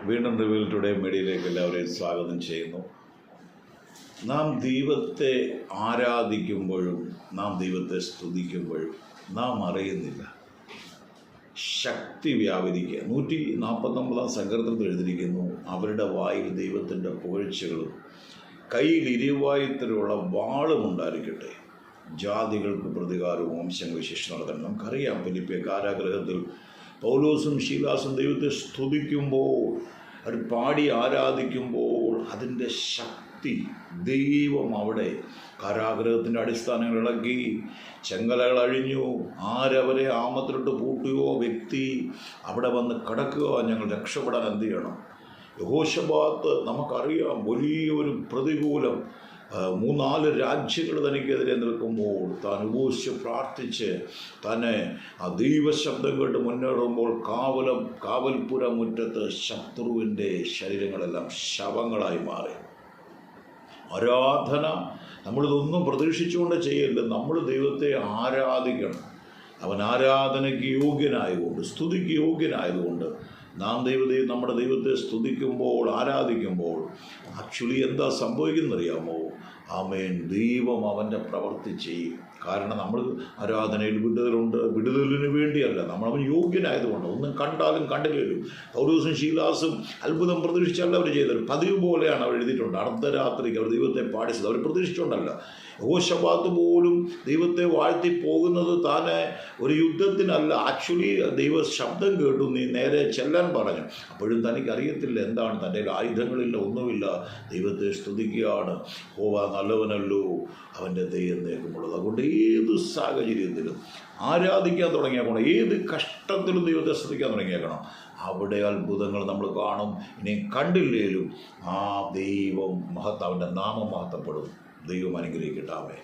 വീണ്ടും reveal today മീഡിയയിലേക്ക് എല്ലാവരെയും സ്വാഗതം ചെയ്യുന്നു. നാം ദൈവത്തെ ആരാധിക്കുമ്പോഴും നാം ദൈവത്തെ സ്തുതിക്കുമ്പോഴും നാം അറിയുന്നില്ല ശക്തി വ്യാപരിക്കുക. 149 സങ്കീർത്തനത്തിൽ എഴുതിയിരിക്കുന്നു, അവരുടെ വായിൽ ദൈവത്തിൻ്റെ പുകഴ്ചകളും കയ്യിൽ ഇരുവായുത്തരമുള്ള വാളും ഉണ്ടായിരിക്കട്ടെ, ജാതികൾക്ക് പ്രതികാരവും വംശങ്ങൾ ശിക്ഷ നടത്തണം. നമുക്കറിയാം, ഫിലിപ്പിയ കാരാഗൃഹത്തിൽ പൗലോസും ശീലാസും ദൈവത്തെ സ്തുതിക്കുമ്പോൾ, അവർ പാടി ആരാധിക്കുമ്പോൾ അതിൻ്റെ ശക്തി ദൈവം അവിടെ കാരാഗൃഹത്തിൻ്റെ അടിസ്ഥാനങ്ങൾ ഇളക്കി, ചെങ്കലകൾ അഴിഞ്ഞു. ആരവരെ ആമത്തിലിട്ട് പൂട്ടുകയോ വ്യക്തി അവിടെ വന്ന് കിടക്കുകയോ, ഞങ്ങൾ രക്ഷപ്പെടാൻ എന്ത് ചെയ്യണം? യഹോശബാത്ത് നമുക്കറിയാം, വലിയൊരു പ്രതികൂലം 3-4 രാജ്യങ്ങൾ തനിക്കെതിരെ നിൽക്കുമ്പോൾ താൻ ഉപയോഗിച്ച് പ്രാർത്ഥിച്ച് തന്നെ ആ ദൈവശബ്ദം കേട്ട് മുന്നേറുമ്പോൾ കാവൽപുര മുറ്റത്ത് ശത്രുവിൻ്റെ ശരീരങ്ങളെല്ലാം ശവങ്ങളായി മാറി. ആരാധന നമ്മളിതൊന്നും പ്രതീക്ഷിച്ചുകൊണ്ട് ചെയ്യരുത്. നമ്മൾ ദൈവത്തെ ആരാധിക്കണം. അവൻ ആരാധനയ്ക്ക് യോഗ്യനായതുകൊണ്ട്, സ്തുതിക്ക് യോഗ്യനായതുകൊണ്ട് നാം നമ്മുടെ ദൈവത്തെ സ്തുതിക്കുമ്പോൾ, ആരാധിക്കുമ്പോൾ ആക്ച്വലി എന്താ സംഭവിക്കുന്നറിയാമോ? ആമേൻ, ദൈവം അവൻ്റെ പ്രവൃത്തി ചെയ്യും. കാരണം നമ്മൾ ആരാധനയിൽ വിടുതലിന് വേണ്ടിയല്ല, നമ്മളവൻ യോഗ്യനായതുകൊണ്ട്. ഒന്നും കണ്ടാലും കണ്ടില്ലേലും പൗലോസും ശീലാസും അത്ഭുതം പ്രതീക്ഷിച്ചല്ല അവർ ചെയ്തത്. പതിവ് പോലെയാണ് അവർ എഴുതിയിട്ടുണ്ട്. അർദ്ധരാത്രിക്ക് അവർ ദൈവത്തെ പാടിച്ചത് അവർ പ്രതീക്ഷിച്ചുകൊണ്ടല്ല. യഹോശബാത്ത് പോലും ദൈവത്തെ വാഴ്ത്തി പോകുന്നത് താനെ ഒരു യുദ്ധത്തിനല്ല. ആക്ച്വലി ദൈവ ശബ്ദം കേട്ടു, നീ നേരെ ചെല്ലാൻ പറഞ്ഞു. അപ്പോഴും തനിക്കറിയത്തില്ല എന്താണ്, തൻ്റെ ആയുധങ്ങളില്ല, ഒന്നുമില്ല. ദൈവത്തെ സ്തുതിക്കുകയാണ്. ഹോവ നല്ലവനല്ലോ, അവൻ്റെ ദയ എന്നേക്കുമുള്ളത്. അതുകൊണ്ട് ഏത് സാഹചര്യത്തിലും ആരാധിക്കാൻ തുടങ്ങിയേക്കണം, ഏത് കഷ്ടത്തിലും ദൈവത്തെ സ്തുതിക്കാൻ തുടങ്ങിയേക്കണം. അവിടെ അത്ഭുതങ്ങൾ നമ്മൾ കാണും. ഇനി കണ്ടില്ലേലും ആ ദൈവം അവൻ്റെ നാമം മഹത്വപ്പെടും. ദൈവം അനുഗ്രഹിക്കട്ടെ. ആമേൻ.